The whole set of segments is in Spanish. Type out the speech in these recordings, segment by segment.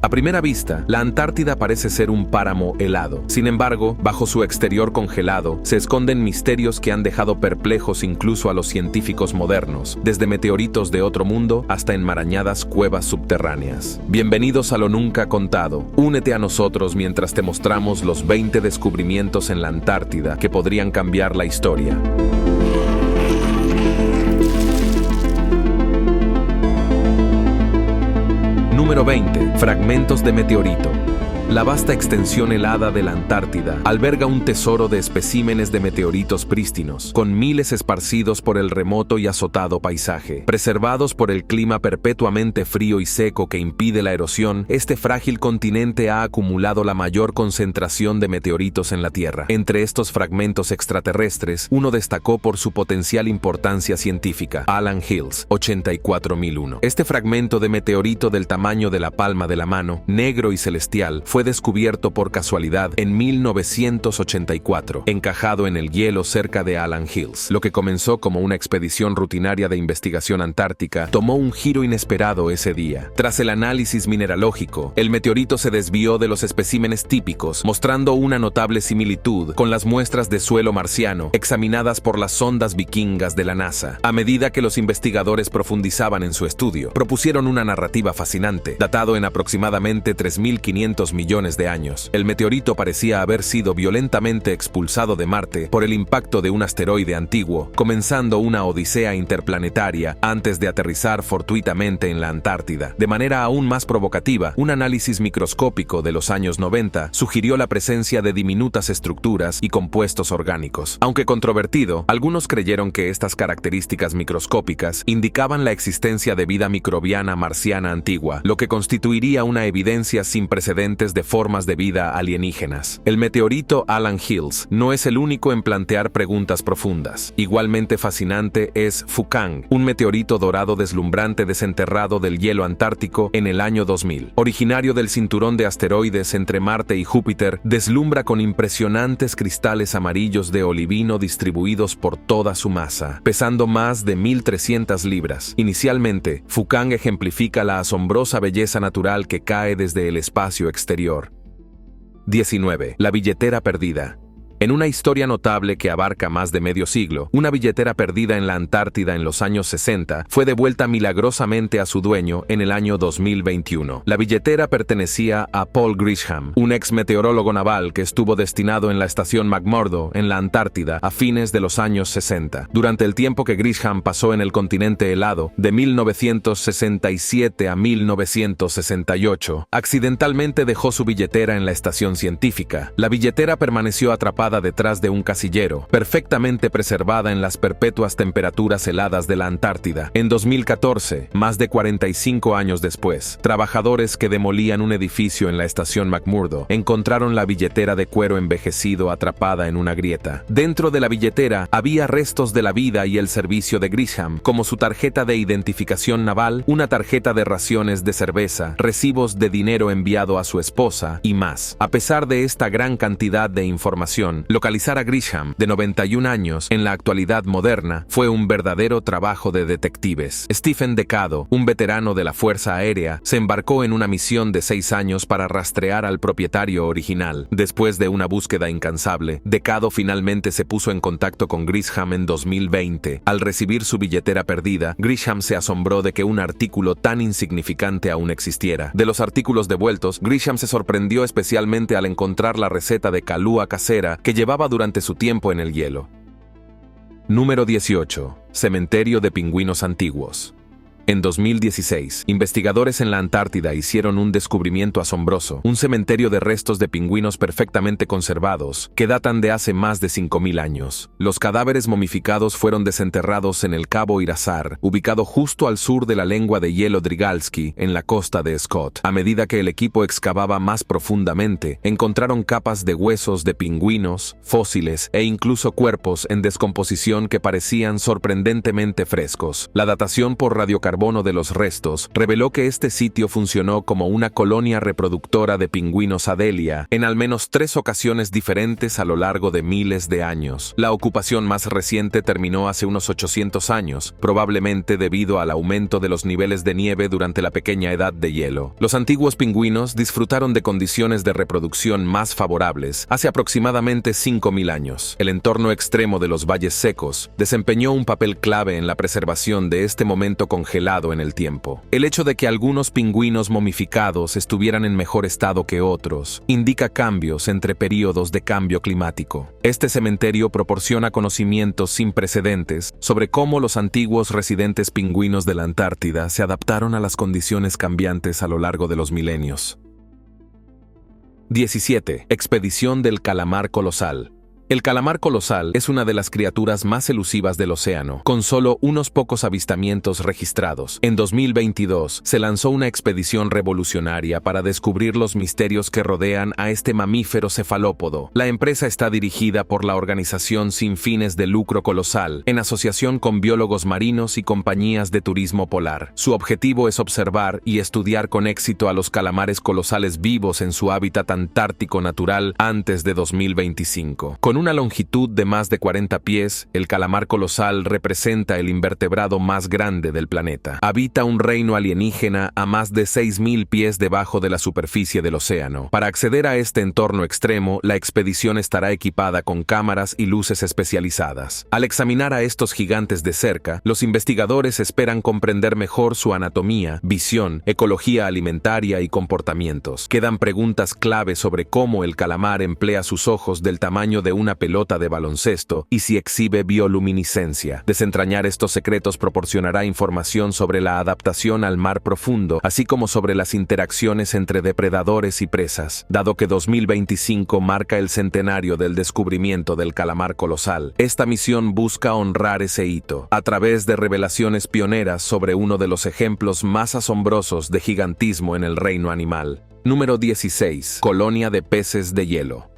A primera vista, la Antártida parece ser un páramo helado. Sin embargo, bajo su exterior congelado, se esconden misterios que han dejado perplejos incluso a los científicos modernos, desde meteoritos de otro mundo hasta enmarañadas cuevas subterráneas. Bienvenidos a Lo Nunca Contado. Únete a nosotros mientras te mostramos los 20 descubrimientos en la Antártida que podrían cambiar la historia. Número 20. Fragmentos de meteorito. La vasta extensión helada de la Antártida alberga un tesoro de especímenes de meteoritos prístinos, con miles esparcidos por el remoto y azotado paisaje. Preservados por el clima perpetuamente frío y seco que impide la erosión, este frágil continente ha acumulado la mayor concentración de meteoritos en la Tierra. Entre estos fragmentos extraterrestres, uno destacó por su potencial importancia científica: Allan Hills, 84001. Este fragmento de meteorito del tamaño de la palma de la mano, negro y celestial, fue descubierto por casualidad en 1984, encajado en el hielo cerca de Allan Hills. Lo que comenzó como una expedición rutinaria de investigación antártica tomó un giro inesperado ese día. Tras el análisis mineralógico, el meteorito se desvió de los especímenes típicos, mostrando una notable similitud con las muestras de suelo marciano examinadas por las sondas vikingas de la NASA. A medida que los investigadores profundizaban en su estudio, propusieron una narrativa fascinante. Datado en aproximadamente 3.500 millones de años, el meteorito parecía haber sido violentamente expulsado de Marte por el impacto de un asteroide antiguo, comenzando una odisea interplanetaria antes de aterrizar fortuitamente en la Antártida. De manera aún más provocativa, un análisis microscópico de los años 90 sugirió la presencia de diminutas estructuras y compuestos orgánicos. Aunque controvertido, algunos creyeron que estas características microscópicas indicaban la existencia de vida microbiana marciana antigua, lo que constituiría una evidencia sin precedentes de formas de vida alienígenas. El meteorito Allan Hills no es el único en plantear preguntas profundas. Igualmente fascinante es Phucang, un meteorito dorado deslumbrante desenterrado del hielo antártico en el año 2000. Originario del cinturón de asteroides entre Marte y Júpiter, deslumbra con impresionantes cristales amarillos de olivino distribuidos por toda su masa, pesando más de 1.300 libras. Inicialmente, Phucang ejemplifica la asombrosa belleza natural que cae desde el espacio exterior. 19. La billetera perdida. En una historia notable que abarca más de medio siglo, una billetera perdida en la Antártida en los años 60 fue devuelta milagrosamente a su dueño en el año 2021. La billetera pertenecía a Paul Grisham, un ex meteorólogo naval que estuvo destinado en la estación McMurdo en la Antártida a fines de los años 60. Durante el tiempo que Grisham pasó en el continente helado, de 1967 a 1968, accidentalmente dejó su billetera en la estación científica. La billetera permaneció atrapada detrás de un casillero, perfectamente preservada en las perpetuas temperaturas heladas de la Antártida. En 2014, más de 45 años después, trabajadores que demolían un edificio en la estación McMurdo encontraron la billetera de cuero envejecido atrapada en una grieta. Dentro de la billetera había restos de la vida y el servicio de Grisham, como su tarjeta de identificación naval, una tarjeta de raciones de cerveza, recibos de dinero enviado a su esposa y más. A pesar de esta gran cantidad de información, localizar a Grisham, de 91 años, en la actualidad moderna, fue un verdadero trabajo de detectives. Stephen Decado, un veterano de la Fuerza Aérea, se embarcó en una misión de 6 años para rastrear al propietario original. Después de una búsqueda incansable, Decado finalmente se puso en contacto con Grisham en 2020. Al recibir su billetera perdida, Grisham se asombró de que un artículo tan insignificante aún existiera. De los artículos devueltos, Grisham se sorprendió especialmente al encontrar la receta de Kahlua casera que llevaba durante su tiempo en el hielo. Número 18. Cementerio de pingüinos antiguos. En 2016, investigadores en la Antártida hicieron un descubrimiento asombroso: un cementerio de restos de pingüinos perfectamente conservados, que datan de hace más de 5.000 años. Los cadáveres momificados fueron desenterrados en el Cabo Irazar, ubicado justo al sur de la lengua de hielo Drygalski, en la costa de Scott. A medida que el equipo excavaba más profundamente, encontraron capas de huesos de pingüinos, fósiles e incluso cuerpos en descomposición que parecían sorprendentemente frescos. La datación por radiocarbono carbono de los restos reveló que este sitio funcionó como una colonia reproductora de pingüinos Adelia en al menos 3 ocasiones diferentes a lo largo de miles de años. La ocupación más reciente terminó hace unos 800 años, probablemente debido al aumento de los niveles de nieve durante la pequeña edad de hielo. Los antiguos pingüinos disfrutaron de condiciones de reproducción más favorables hace aproximadamente 5.000 años. El entorno extremo de los valles secos desempeñó un papel clave en la preservación de este momento congelado en el tiempo. El hecho de que algunos pingüinos momificados estuvieran en mejor estado que otros indica cambios entre períodos de cambio climático. Este cementerio proporciona conocimientos sin precedentes sobre cómo los antiguos residentes pingüinos de la Antártida se adaptaron a las condiciones cambiantes a lo largo de los milenios. 17. Expedición del calamar colosal. El calamar colosal es una de las criaturas más elusivas del océano, con solo unos pocos avistamientos registrados. En 2022, se lanzó una expedición revolucionaria para descubrir los misterios que rodean a este mamífero cefalópodo. La empresa está dirigida por la organización sin fines de lucro Colosal, en asociación con biólogos marinos y compañías de turismo polar. Su objetivo es observar y estudiar con éxito a los calamares colosales vivos en su hábitat antártico natural antes de 2025. Con una longitud de más de 40 pies, el calamar colosal representa el invertebrado más grande del planeta. Habita un reino alienígena a más de 6.000 pies debajo de la superficie del océano. Para acceder a este entorno extremo, la expedición estará equipada con cámaras y luces especializadas. Al examinar a estos gigantes de cerca, los investigadores esperan comprender mejor su anatomía, visión, ecología alimentaria y comportamientos. Quedan preguntas clave sobre cómo el calamar emplea sus ojos del tamaño de una pelota de baloncesto y si exhibe bioluminiscencia. Desentrañar estos secretos proporcionará información sobre la adaptación al mar profundo, así como sobre las interacciones entre depredadores y presas. Dado que 2025 marca el centenario del descubrimiento del calamar colosal, esta misión busca honrar ese hito a través de revelaciones pioneras sobre uno de los ejemplos más asombrosos de gigantismo en el reino animal. Número 16. Colonia de peces de hielo.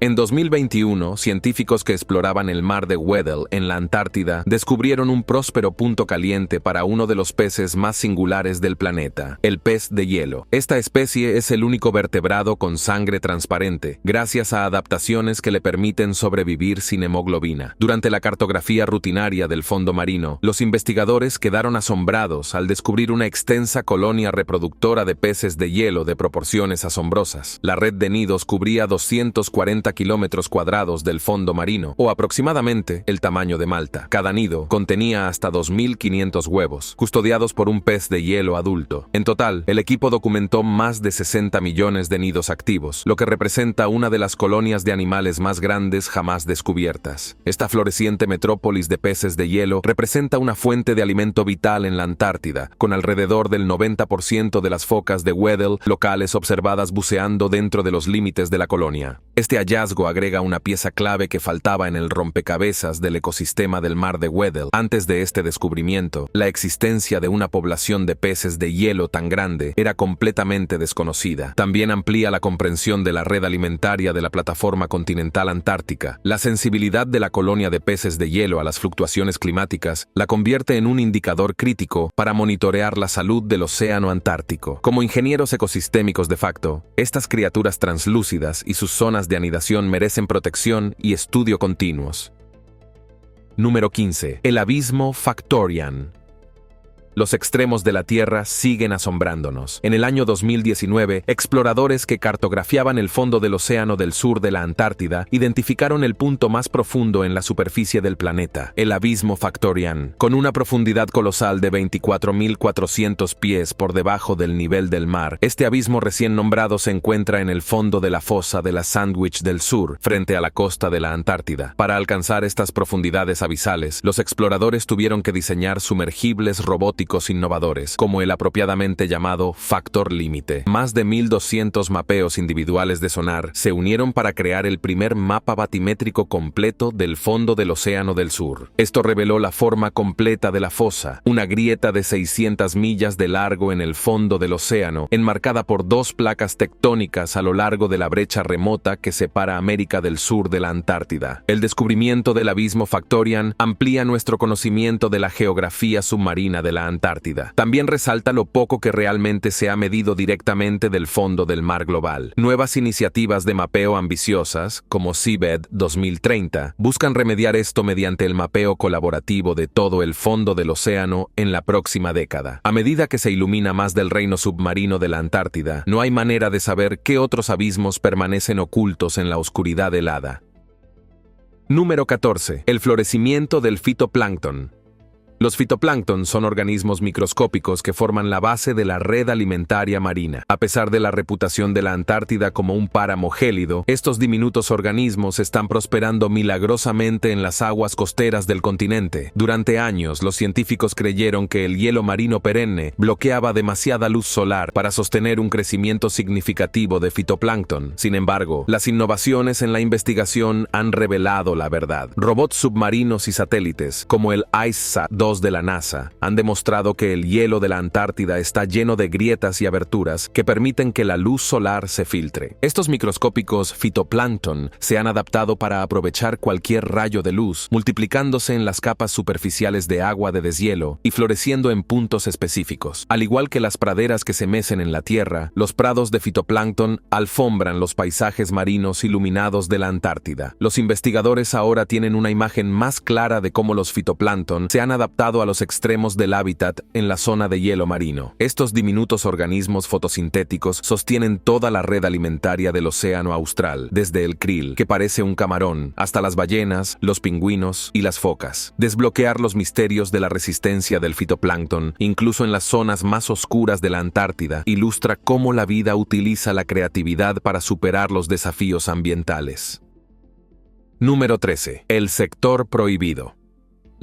En 2021, científicos que exploraban el mar de Weddell en la Antártida descubrieron un próspero punto caliente para uno de los peces más singulares del planeta, el pez de hielo. Esta especie es el único vertebrado con sangre transparente, gracias a adaptaciones que le permiten sobrevivir sin hemoglobina. Durante la cartografía rutinaria del fondo marino, los investigadores quedaron asombrados al descubrir una extensa colonia reproductora de peces de hielo de proporciones asombrosas. La red de nidos cubría 240 kilómetros cuadrados del fondo marino, o aproximadamente el tamaño de Malta. Cada nido contenía hasta 2.500 huevos, custodiados por un pez de hielo adulto. En total, el equipo documentó más de 60 millones de nidos activos, lo que representa una de las colonias de animales más grandes jamás descubiertas. Esta floreciente metrópolis de peces de hielo representa una fuente de alimento vital en la Antártida, con alrededor del 90% de las focas de Weddell locales observadas buceando dentro de los límites de la colonia. Este hallazgo agrega una pieza clave que faltaba en el rompecabezas del ecosistema del mar de Weddell. Antes de este descubrimiento, la existencia de una población de peces de hielo tan grande era completamente desconocida. También amplía la comprensión de la red alimentaria de la plataforma continental antártica. La sensibilidad de la colonia de peces de hielo a las fluctuaciones climáticas la convierte en un indicador crítico para monitorear la salud del océano Antártico. Como ingenieros ecosistémicos de facto, estas criaturas translúcidas y sus zonas de anidación merecen protección y estudio continuos. Número 15. El abismo Factorian. Los extremos de la Tierra siguen asombrándonos. En el año 2019, exploradores que cartografiaban el fondo del océano del sur de la Antártida identificaron el punto más profundo en la superficie del planeta, el abismo Factorian. Con una profundidad colosal de 24.400 pies por debajo del nivel del mar, este abismo recién nombrado se encuentra en el fondo de la fosa de la Sandwich del Sur, frente a la costa de la Antártida. Para alcanzar estas profundidades abisales, los exploradores tuvieron que diseñar sumergibles robóticos innovadores, como el apropiadamente llamado Factor Límite. Más de 1.200 mapeos individuales de sonar se unieron para crear el primer mapa batimétrico completo del fondo del Océano del Sur. Esto reveló la forma completa de la fosa, una grieta de 600 millas de largo en el fondo del océano, enmarcada por 2 placas tectónicas a lo largo de la brecha remota que separa América del Sur de la Antártida. El descubrimiento del abismo Factorian amplía nuestro conocimiento de la geografía submarina de la Antártida. También resalta lo poco que realmente se ha medido directamente del fondo del mar global. Nuevas iniciativas de mapeo ambiciosas, como Seabed 2030, buscan remediar esto mediante el mapeo colaborativo de todo el fondo del océano en la próxima década. A medida que se ilumina más del reino submarino de la Antártida, no hay manera de saber qué otros abismos permanecen ocultos en la oscuridad helada. Número 14. El florecimiento del fitoplancton. Los fitoplancton son organismos microscópicos que forman la base de la red alimentaria marina. A pesar de la reputación de la Antártida como un páramo gélido, estos diminutos organismos están prosperando milagrosamente en las aguas costeras del continente. Durante años, los científicos creyeron que el hielo marino perenne bloqueaba demasiada luz solar para sostener un crecimiento significativo de fitoplancton. Sin embargo, las innovaciones en la investigación han revelado la verdad. Robots submarinos y satélites, como el IceSat 2 de la NASA, han demostrado que el hielo de la Antártida está lleno de grietas y aberturas que permiten que la luz solar se filtre. Estos microscópicos fitoplancton se han adaptado para aprovechar cualquier rayo de luz, multiplicándose en las capas superficiales de agua de deshielo y floreciendo en puntos específicos. Al igual que las praderas que se mecen en la Tierra, los prados de fitoplancton alfombran los paisajes marinos iluminados de la Antártida. Los investigadores ahora tienen una imagen más clara de cómo los fitoplancton se han adaptado a los extremos del hábitat en la zona de hielo marino. Estos diminutos organismos fotosintéticos sostienen toda la red alimentaria del océano austral, desde el krill, que parece un camarón, hasta las ballenas, los pingüinos y las focas. Desbloquear los misterios de la resistencia del fitoplancton, incluso en las zonas más oscuras de la Antártida, ilustra cómo la vida utiliza la creatividad para superar los desafíos ambientales. Número 13. El sector prohibido.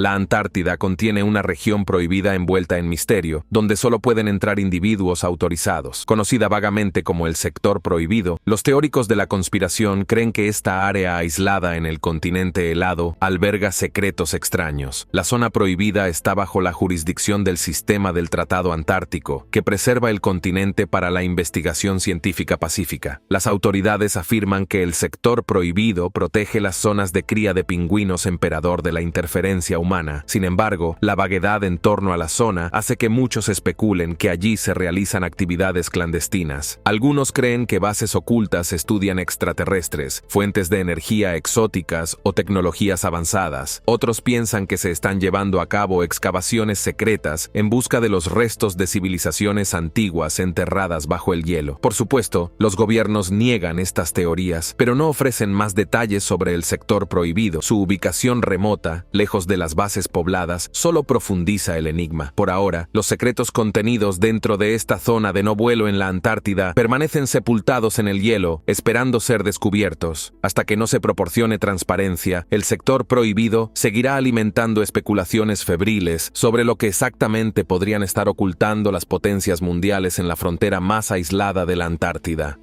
La Antártida contiene una región prohibida envuelta en misterio, donde solo pueden entrar individuos autorizados. Conocida vagamente como el sector prohibido, los teóricos de la conspiración creen que esta área aislada en el continente helado alberga secretos extraños. La zona prohibida está bajo la jurisdicción del Sistema del Tratado Antártico, que preserva el continente para la investigación científica pacífica. Las autoridades afirman que el sector prohibido protege las zonas de cría de pingüinos emperador de la interferencia humana. Sin embargo, la vaguedad en torno a la zona hace que muchos especulen que allí se realizan actividades clandestinas. Algunos creen que bases ocultas estudian extraterrestres, fuentes de energía exóticas o tecnologías avanzadas. Otros piensan que se están llevando a cabo excavaciones secretas en busca de los restos de civilizaciones antiguas enterradas bajo el hielo. Por supuesto, los gobiernos niegan estas teorías, pero no ofrecen más detalles sobre el sector prohibido. Su ubicación remota, lejos de las bases pobladas, solo profundiza el enigma. Por ahora, los secretos contenidos dentro de esta zona de no vuelo en la Antártida permanecen sepultados en el hielo, esperando ser descubiertos. Hasta que no se proporcione transparencia, el sector prohibido seguirá alimentando especulaciones febriles sobre lo que exactamente podrían estar ocultando las potencias mundiales en la frontera más aislada de la Antártida.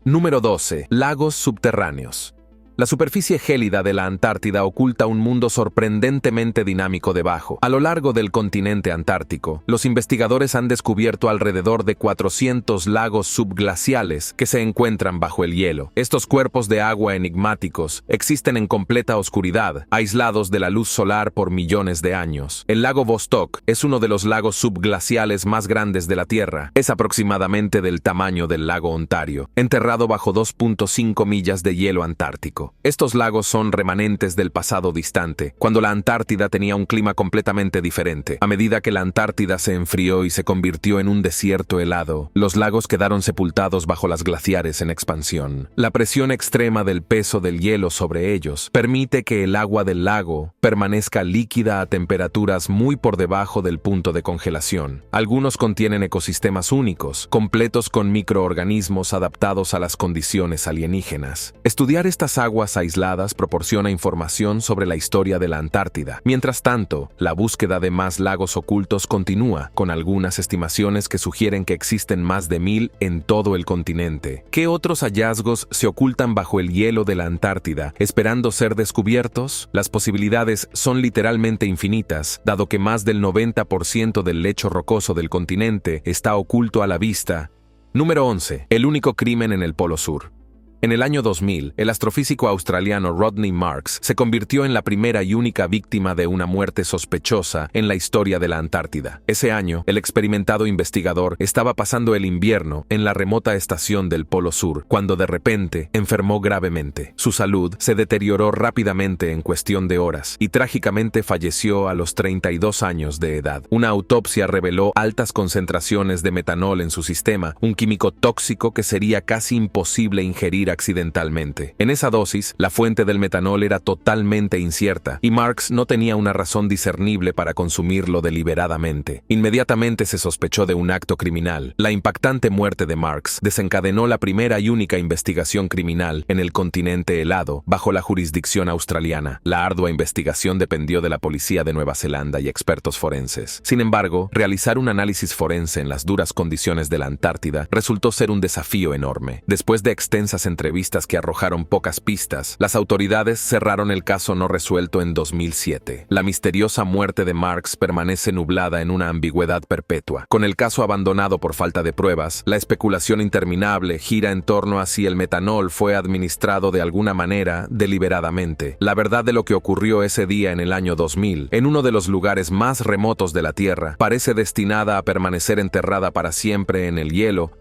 Número 12. Lagos subterráneos. La superficie gélida de la Antártida oculta un mundo sorprendentemente dinámico debajo. A lo largo del continente antártico, los investigadores han descubierto alrededor de 400 lagos subglaciales que se encuentran bajo el hielo. Estos cuerpos de agua enigmáticos existen en completa oscuridad, aislados de la luz solar por millones de años. El lago Vostok es uno de los lagos subglaciales más grandes de la Tierra. Es aproximadamente del tamaño del lago Ontario, enterrado bajo 2.5 millas de hielo antártico. Estos lagos son remanentes del pasado distante, cuando la Antártida tenía un clima completamente diferente. A medida que la Antártida se enfrió y se convirtió en un desierto helado, los lagos quedaron sepultados bajo las glaciares en expansión. La presión extrema del peso del hielo sobre ellos permite que el agua del lago permanezca líquida a temperaturas muy por debajo del punto de congelación. Algunos contienen ecosistemas únicos, completos con microorganismos adaptados a las condiciones alienígenas. Estudiar estas aguas aisladas proporciona información sobre la historia de la Antártida. Mientras tanto, la búsqueda de más lagos ocultos continúa, con algunas estimaciones que sugieren que existen más de 1000 en todo el continente. ¿Qué otros hallazgos se ocultan bajo el hielo de la Antártida, esperando ser descubiertos? Las posibilidades son literalmente infinitas, dado que más del 90% del lecho rocoso del continente está oculto a la vista. Número 11. El único crimen en el Polo Sur. En el año 2000, el astrofísico australiano Rodney Marks se convirtió en la primera y única víctima de una muerte sospechosa en la historia de la Antártida. Ese año, el experimentado investigador estaba pasando el invierno en la remota estación del Polo Sur, cuando de repente enfermó gravemente. Su salud se deterioró rápidamente en cuestión de horas y trágicamente falleció a los 32 años de edad. Una autopsia reveló altas concentraciones de metanol en su sistema, un químico tóxico que sería casi imposible ingerir accidentalmente. En esa dosis, la fuente del metanol era totalmente incierta y Marks no tenía una razón discernible para consumirlo deliberadamente. Inmediatamente se sospechó de un acto criminal. La impactante muerte de Marks desencadenó la primera y única investigación criminal en el continente helado bajo la jurisdicción australiana. La ardua investigación dependió de la policía de Nueva Zelanda y expertos forenses. Sin embargo, realizar un análisis forense en las duras condiciones de la Antártida resultó ser un desafío enorme. Después de extensas entrevistas que arrojaron pocas pistas, las autoridades cerraron el caso no resuelto en 2007. La misteriosa muerte de Marks permanece nublada en una ambigüedad perpetua. Con el caso abandonado por falta de pruebas, la especulación interminable gira en torno a si el metanol fue administrado de alguna manera deliberadamente. La verdad de lo que ocurrió ese día en el año 2000, en uno de los lugares más remotos de la Tierra, parece destinada a permanecer enterrada para siempre en el hielo.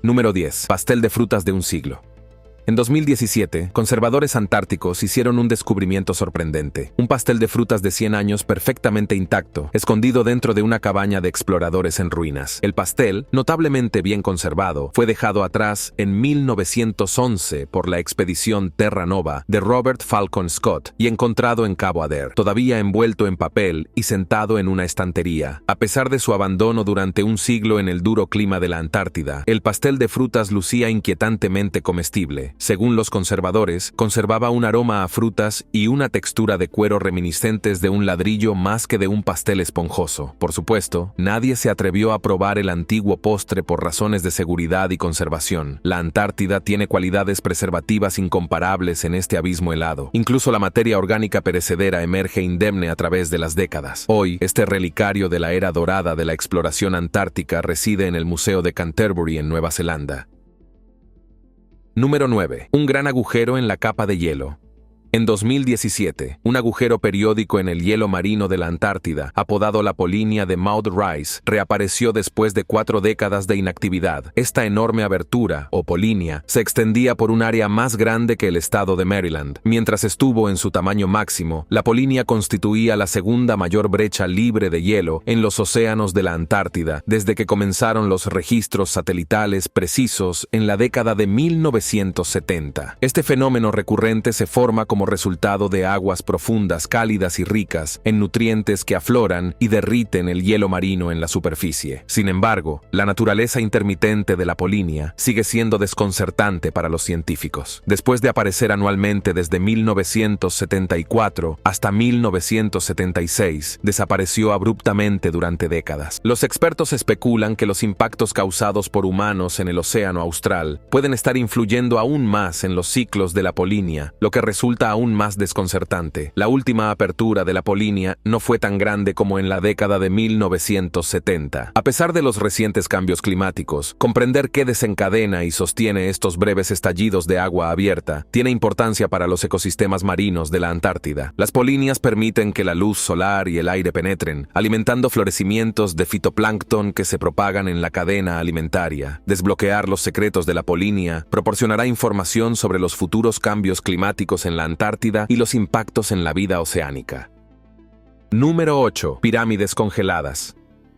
Número 10. Pastel de frutas de un siglo. En 2017, conservadores antárticos hicieron un descubrimiento sorprendente. Un pastel de frutas de 100 años perfectamente intacto, escondido dentro de una cabaña de exploradores en ruinas. El pastel, notablemente bien conservado, fue dejado atrás en 1911 por la expedición Terra Nova de Robert Falcon Scott y encontrado en Cabo Adair, todavía envuelto en papel y sentado en una estantería. A pesar de su abandono durante un siglo en el duro clima de la Antártida, el pastel de frutas lucía inquietantemente comestible. Según los conservadores, conservaba un aroma a frutas y una textura de cuero reminiscentes de un ladrillo más que de un pastel esponjoso. Por supuesto, nadie se atrevió a probar el antiguo postre por razones de seguridad y conservación. La Antártida tiene cualidades preservativas incomparables en este abismo helado. Incluso la materia orgánica perecedera emerge indemne a través de las décadas. Hoy, este relicario de la era dorada de la exploración antártica reside en el Museo de Canterbury en Nueva Zelanda. Número 9. Un gran agujero en la capa de hielo. En 2017, un agujero periódico en el hielo marino de la Antártida, apodado la Polinia de Maud Rice, reapareció después de 4 décadas de inactividad. Esta enorme abertura, o polinia, se extendía por un área más grande que el estado de Maryland. Mientras estuvo en su tamaño máximo, la polinia constituía la segunda mayor brecha libre de hielo en los océanos de la Antártida desde que comenzaron los registros satelitales precisos en la década de 1970. Este fenómeno recurrente se forma como resultado de aguas profundas, cálidas y ricas en nutrientes que afloran y derriten el hielo marino en la superficie. Sin embargo, la naturaleza intermitente de la polinia sigue siendo desconcertante para los científicos. Después de aparecer anualmente desde 1974 hasta 1976, desapareció abruptamente durante décadas. Los expertos especulan que los impactos causados por humanos en el océano austral pueden estar influyendo aún más en los ciclos de la polinia, lo que resulta aún más desconcertante. La última apertura de la polinia no fue tan grande como en la década de 1970. A pesar de los recientes cambios climáticos, comprender qué desencadena y sostiene estos breves estallidos de agua abierta tiene importancia para los ecosistemas marinos de la Antártida. Las polinias permiten que la luz solar y el aire penetren, alimentando florecimientos de fitoplancton que se propagan en la cadena alimentaria. Desbloquear los secretos de la polinia proporcionará información sobre los futuros cambios climáticos en la Antártida y los impactos en la vida oceánica. Número 8. Pirámides congeladas.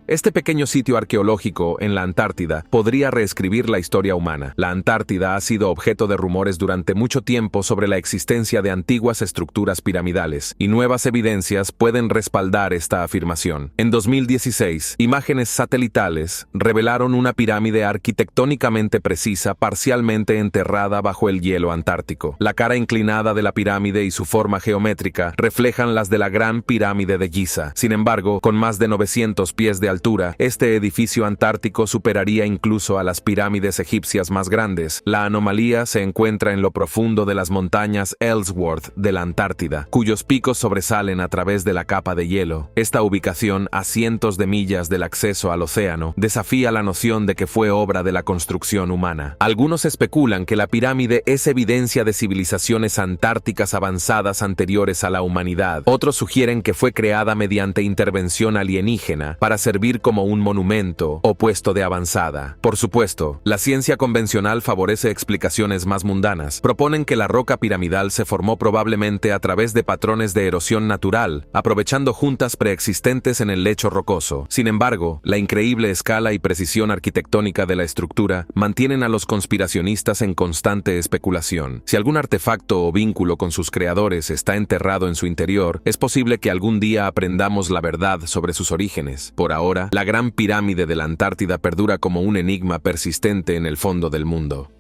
Este pequeño sitio arqueológico en la Antártida podría reescribir la historia humana. La Antártida ha sido objeto de rumores durante mucho tiempo sobre la existencia de antiguas estructuras piramidales, y nuevas evidencias pueden respaldar esta afirmación. En 2016, imágenes satelitales revelaron una pirámide arquitectónicamente precisa parcialmente enterrada bajo el hielo antártico. La cara inclinada de la pirámide y su forma geométrica reflejan las de la Gran Pirámide de Giza. Sin embargo, con más de 900 pies de altura, este edificio antártico superaría incluso a las pirámides egipcias más grandes. La anomalía se encuentra en lo profundo de las montañas Ellsworth de la Antártida, cuyos picos sobresalen a través de la capa de hielo. Esta ubicación, a cientos de millas del acceso al océano, desafía la noción de que fue obra de la construcción humana. Algunos especulan que la pirámide es evidencia de civilizaciones antárticas avanzadas anteriores a la humanidad. Otros sugieren que fue creada mediante intervención alienígena para servir como un monumento o puesto de avanzada. Por supuesto, la ciencia convencional favorece explicaciones más mundanas. Proponen que la roca piramidal se formó probablemente a través de patrones de erosión natural, aprovechando juntas preexistentes en el lecho rocoso. Sin embargo, la increíble escala y precisión arquitectónica de la estructura mantienen a los conspiracionistas en constante especulación. Si algún artefacto o vínculo con sus creadores está enterrado en su interior, es posible que algún día aprendamos la verdad sobre sus orígenes. Por ahora, la Gran Pirámide de la Antártida perdura como un enigma persistente en el fondo del mundo.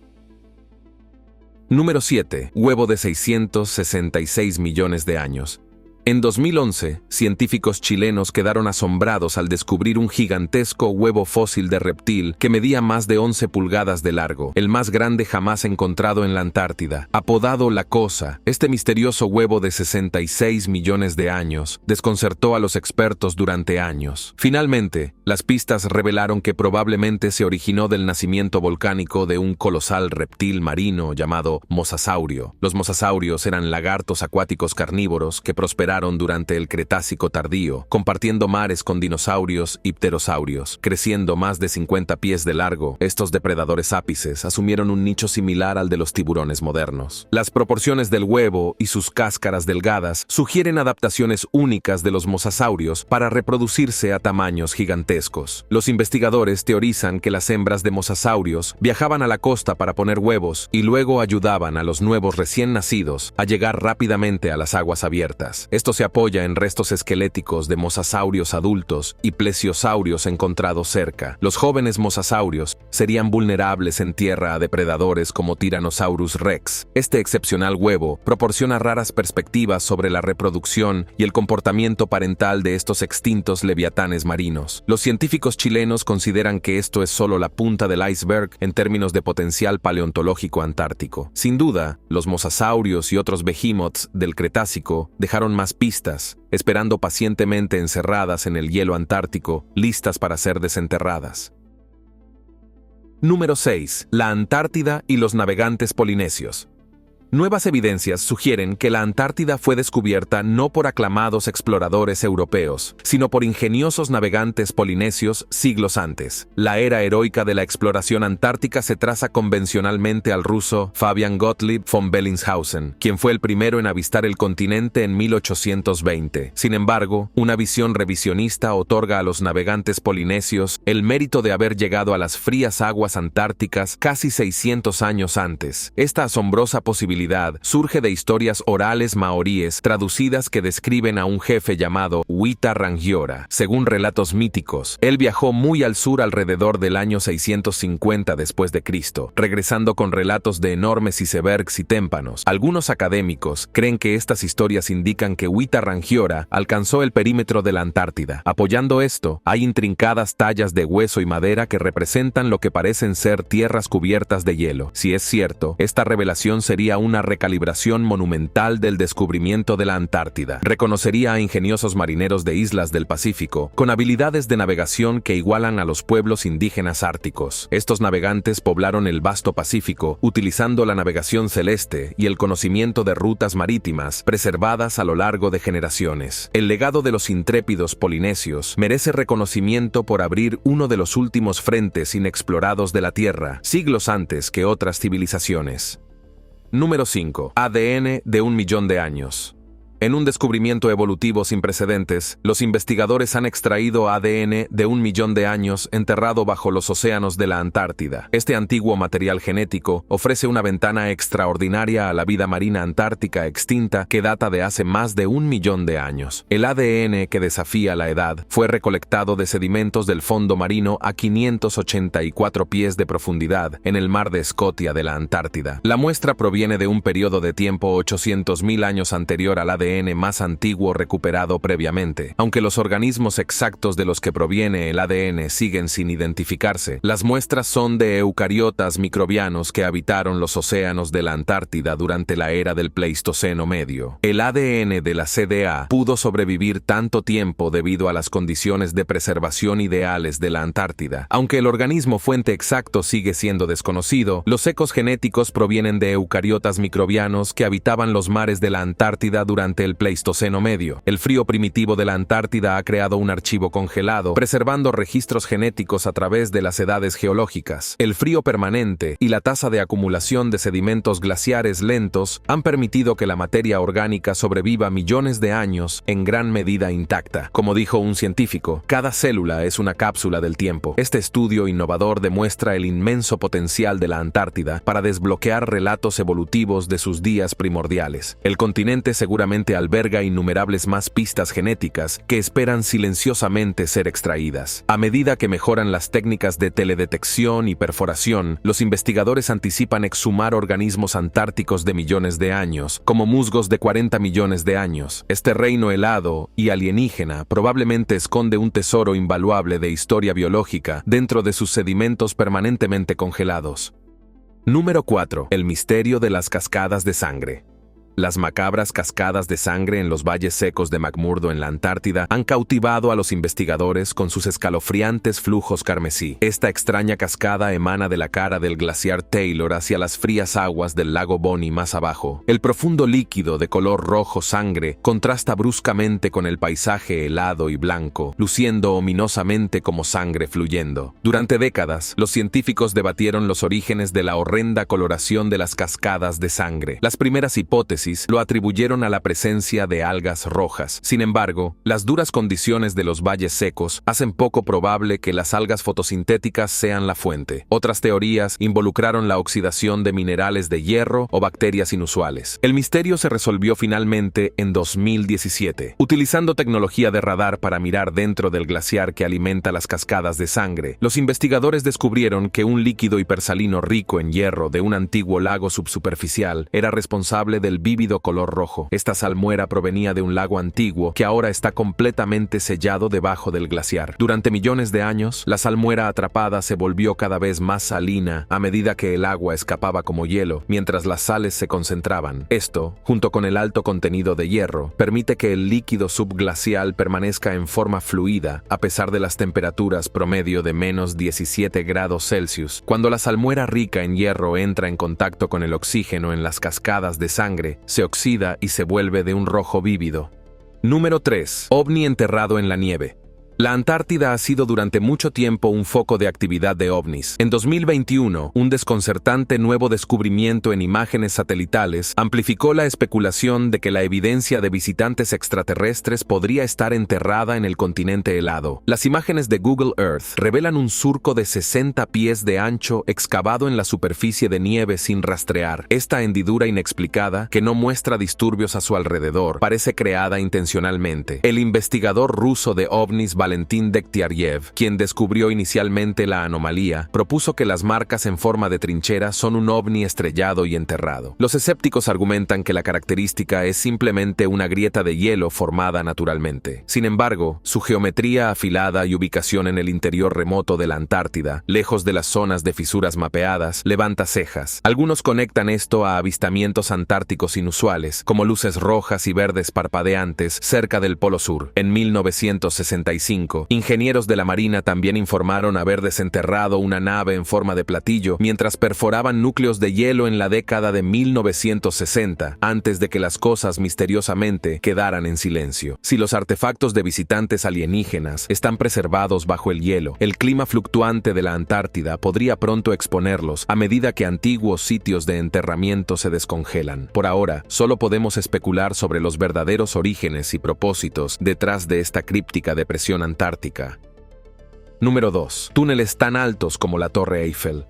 Número 7. Huevo de 666 millones de años. En 2011, científicos chilenos quedaron asombrados al descubrir un gigantesco huevo fósil de reptil que medía más de 11 pulgadas de largo, el más grande jamás encontrado en la Antártida. Apodado La Cosa, este misterioso huevo de 66 millones de años desconcertó a los expertos durante años. Finalmente, las pistas revelaron que probablemente se originó del nacimiento volcánico de un colosal reptil marino llamado mosasaurio. Los mosasaurios eran lagartos acuáticos carnívoros que prosperaron durante el Cretácico tardío, compartiendo mares con dinosaurios y pterosaurios. Creciendo más de 50 pies de largo, estos depredadores ápices asumieron un nicho similar al de los tiburones modernos. Las proporciones del huevo y sus cáscaras delgadas sugieren adaptaciones únicas de los mosasaurios para reproducirse a tamaños gigantescos. Los investigadores teorizan que las hembras de mosasaurios viajaban a la costa para poner huevos y luego ayudaban a los nuevos recién nacidos a llegar rápidamente a las aguas abiertas. Esto se apoya en restos esqueléticos de mosasaurios adultos y plesiosaurios encontrados cerca. Los jóvenes mosasaurios serían vulnerables en tierra a depredadores como Tyrannosaurus rex. Este excepcional huevo proporciona raras perspectivas sobre la reproducción y el comportamiento parental de estos extintos leviatanes marinos. Los científicos chilenos consideran que esto es solo la punta del iceberg en términos de potencial paleontológico antártico. Sin duda, los mosasaurios y otros behemoths del Cretácico dejaron más pistas, esperando pacientemente encerradas en el hielo antártico, listas para ser desenterradas. Número 6. La Antártida y los navegantes polinesios. Nuevas evidencias sugieren que la Antártida fue descubierta no por aclamados exploradores europeos, sino por ingeniosos navegantes polinesios siglos antes. La era heroica de la exploración antártica se traza convencionalmente al ruso Fabian Gottlieb von Bellingshausen, quien fue el primero en avistar el continente en 1820. Sin embargo, una visión revisionista otorga a los navegantes polinesios el mérito de haber llegado a las frías aguas antárticas casi 600 años antes. Esta asombrosa posibilidad surge de historias orales maoríes traducidas que describen a un jefe llamado Wita Rangiora. Según relatos míticos, él viajó muy al sur alrededor del año 650 después de Cristo, regresando con relatos de enormes icebergs y témpanos. Algunos académicos creen que estas historias indican que Wita Rangiora alcanzó el perímetro de la Antártida. Apoyando esto, hay intrincadas tallas de hueso y madera que representan lo que parecen ser tierras cubiertas de hielo. Si es cierto, esta revelación sería una recalibración monumental del descubrimiento de la Antártida. Reconocería a ingeniosos marineros de islas del Pacífico con habilidades de navegación que igualan a los pueblos indígenas árticos. Estos navegantes poblaron el vasto Pacífico utilizando la navegación celeste y el conocimiento de rutas marítimas preservadas a lo largo de generaciones. El legado de los intrépidos polinesios merece reconocimiento por abrir uno de los últimos frentes inexplorados de la Tierra, siglos antes que otras civilizaciones. Número 5. ADN de 1 millón de años. En un descubrimiento evolutivo sin precedentes, los investigadores han extraído ADN de 1 millón de años enterrado bajo los océanos de la Antártida. Este antiguo material genético ofrece una ventana extraordinaria a la vida marina antártica extinta que data de hace más de 1 millón de años. El ADN que desafía la edad fue recolectado de sedimentos del fondo marino a 584 pies de profundidad en el mar de Scotia de la Antártida. La muestra proviene de un periodo de tiempo 800.000 años anterior al ADN ADN más antiguo recuperado previamente. Aunque los organismos exactos de los que proviene el ADN siguen sin identificarse, las muestras son de eucariotas microbianos que habitaron los océanos de la Antártida durante la era del Pleistoceno medio. El ADN de la CDA pudo sobrevivir tanto tiempo debido a las condiciones de preservación ideales de la Antártida. Aunque el organismo fuente exacto sigue siendo desconocido, los ecos genéticos provienen de eucariotas microbianos que habitaban los mares de la Antártida durante el Pleistoceno medio. El frío primitivo de la Antártida ha creado un archivo congelado, preservando registros genéticos a través de las edades geológicas. El frío permanente y la tasa de acumulación de sedimentos glaciares lentos han permitido que la materia orgánica sobreviva millones de años en gran medida intacta. Como dijo un científico, cada célula es una cápsula del tiempo. Este estudio innovador demuestra el inmenso potencial de la Antártida para desbloquear relatos evolutivos de sus días primordiales. El continente seguramente alberga innumerables más pistas genéticas que esperan silenciosamente ser extraídas. A medida que mejoran las técnicas de teledetección y perforación, los investigadores anticipan exhumar organismos antárticos de millones de años, como musgos de 40 millones de años. Este reino helado y alienígena probablemente esconde un tesoro invaluable de historia biológica dentro de sus sedimentos permanentemente congelados. Número 4. El misterio de las cascadas de sangre. Las macabras cascadas de sangre en los valles secos de McMurdo en la Antártida han cautivado a los investigadores con sus escalofriantes flujos carmesí. Esta extraña cascada emana de la cara del glaciar Taylor hacia las frías aguas del lago Bonney más abajo. El profundo líquido de color rojo sangre contrasta bruscamente con el paisaje helado y blanco, luciendo ominosamente como sangre fluyendo. Durante décadas, los científicos debatieron los orígenes de la horrenda coloración de las cascadas de sangre. Las primeras hipótesis lo atribuyeron a la presencia de algas rojas. Sin embargo, las duras condiciones de los valles secos hacen poco probable que las algas fotosintéticas sean la fuente. Otras teorías involucraron la oxidación de minerales de hierro o bacterias inusuales. El misterio se resolvió finalmente en 2017. Utilizando tecnología de radar para mirar dentro del glaciar que alimenta las cascadas de sangre, los investigadores descubrieron que un líquido hipersalino rico en hierro de un antiguo lago subsuperficial era responsable del vívido color rojo. Esta salmuera provenía de un lago antiguo que ahora está completamente sellado debajo del glaciar. Durante millones de años, la salmuera atrapada se volvió cada vez más salina a medida que el agua escapaba como hielo, mientras las sales se concentraban. Esto, junto con el alto contenido de hierro, permite que el líquido subglacial permanezca en forma fluida a pesar de las temperaturas promedio de menos 17 grados Celsius. Cuando la salmuera rica en hierro entra en contacto con el oxígeno en las cascadas de sangre, se oxida y se vuelve de un rojo vívido. Número 3. OVNI enterrado en la nieve. La Antártida ha sido durante mucho tiempo un foco de actividad de ovnis. En 2021, un desconcertante nuevo descubrimiento en imágenes satelitales amplificó la especulación de que la evidencia de visitantes extraterrestres podría estar enterrada en el continente helado. Las imágenes de Google Earth revelan un surco de 60 pies de ancho excavado en la superficie de nieve sin rastrear. Esta hendidura inexplicada, que no muestra disturbios a su alrededor, parece creada intencionalmente. El investigador ruso de ovnis Valentín Dektiariev, quien descubrió inicialmente la anomalía, propuso que las marcas en forma de trinchera son un ovni estrellado y enterrado. Los escépticos argumentan que la característica es simplemente una grieta de hielo formada naturalmente. Sin embargo, su geometría afilada y ubicación en el interior remoto de la Antártida, lejos de las zonas de fisuras mapeadas, levanta cejas. Algunos conectan esto a avistamientos antárticos inusuales, como luces rojas y verdes parpadeantes cerca del Polo Sur. En 1965, ingenieros de la Marina también informaron haber desenterrado una nave en forma de platillo mientras perforaban núcleos de hielo en la década de 1960, antes de que las cosas misteriosamente quedaran en silencio. Si los artefactos de visitantes alienígenas están preservados bajo el hielo, el clima fluctuante de la Antártida podría pronto exponerlos a medida que antiguos sitios de enterramiento se descongelan. Por ahora, solo podemos especular sobre los verdaderos orígenes y propósitos detrás de esta críptica depresión antártica. Número 2. Túneles tan altos como la Torre Eiffel.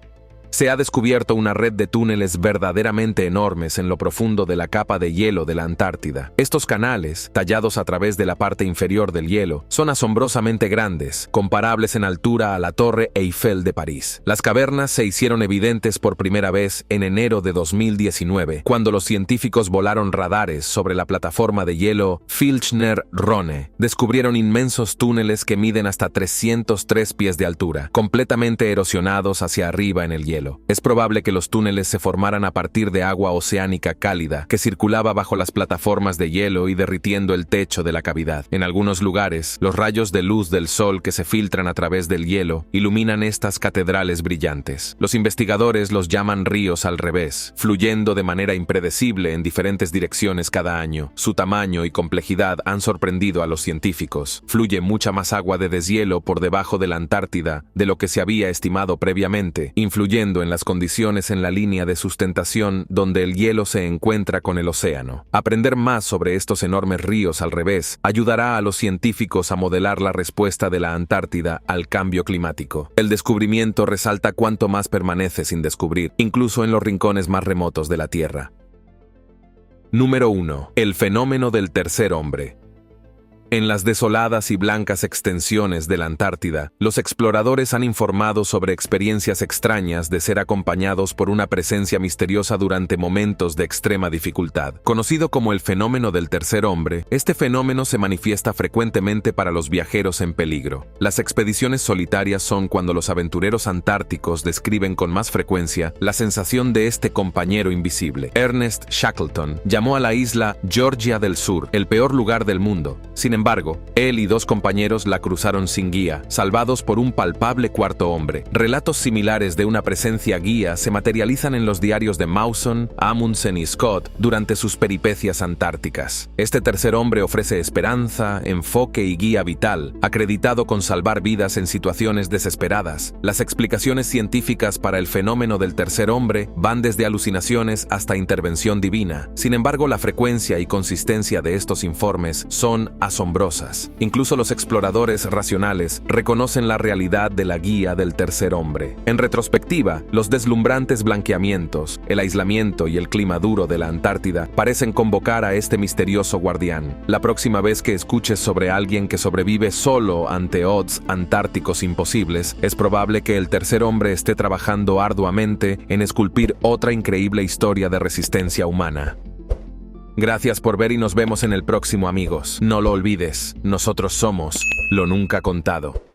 Se ha descubierto una red de túneles verdaderamente enormes en lo profundo de la capa de hielo de la Antártida. Estos canales, tallados a través de la parte inferior del hielo, son asombrosamente grandes, comparables en altura a la Torre Eiffel de París. Las cavernas se hicieron evidentes por primera vez en enero de 2019, cuando los científicos volaron radares sobre la plataforma de hielo Filchner-Ronne. Descubrieron inmensos túneles que miden hasta 303 pies de altura, completamente erosionados hacia arriba en el hielo. Es probable que los túneles se formaran a partir de agua oceánica cálida que circulaba bajo las plataformas de hielo y derritiendo el techo de la cavidad. En algunos lugares, los rayos de luz del sol que se filtran a través del hielo iluminan estas catedrales brillantes. Los investigadores los llaman ríos al revés, fluyendo de manera impredecible en diferentes direcciones cada año. Su tamaño y complejidad han sorprendido a los científicos. Fluye mucha más agua de deshielo por debajo de la Antártida de lo que se había estimado previamente, influyendo en las condiciones en la línea de sustentación donde el hielo se encuentra con el océano. Aprender más sobre estos enormes ríos al revés ayudará a los científicos a modelar la respuesta de la Antártida al cambio climático. El descubrimiento resalta cuánto más permanece sin descubrir, incluso en los rincones más remotos de la Tierra. Número 1. El fenómeno del tercer hombre. En las desoladas y blancas extensiones de la Antártida, los exploradores han informado sobre experiencias extrañas de ser acompañados por una presencia misteriosa durante momentos de extrema dificultad. Conocido como el fenómeno del tercer hombre, este fenómeno se manifiesta frecuentemente para los viajeros en peligro. Las expediciones solitarias son cuando los aventureros antárticos describen con más frecuencia la sensación de este compañero invisible. Ernest Shackleton llamó a la isla Georgia del Sur el peor lugar del mundo. Sin embargo, él y dos compañeros la cruzaron sin guía, salvados por un palpable cuarto hombre. Relatos similares de una presencia guía se materializan en los diarios de Mawson, Amundsen y Scott durante sus peripecias antárticas. Este tercer hombre ofrece esperanza, enfoque y guía vital, acreditado con salvar vidas en situaciones desesperadas. Las explicaciones científicas para el fenómeno del tercer hombre van desde alucinaciones hasta intervención divina. Sin embargo, la frecuencia y consistencia de estos informes son asombrosas. Incluso los exploradores racionales reconocen la realidad de la guía del tercer hombre. En retrospectiva, los deslumbrantes blanqueamientos, el aislamiento y el clima duro de la Antártida parecen convocar a este misterioso guardián. La próxima vez que escuches sobre alguien que sobrevive solo ante odds antárticos imposibles, es probable que el tercer hombre esté trabajando arduamente en esculpir otra increíble historia de resistencia humana. Gracias por ver y nos vemos en el próximo, amigos. No lo olvides, nosotros somos lo nunca contado.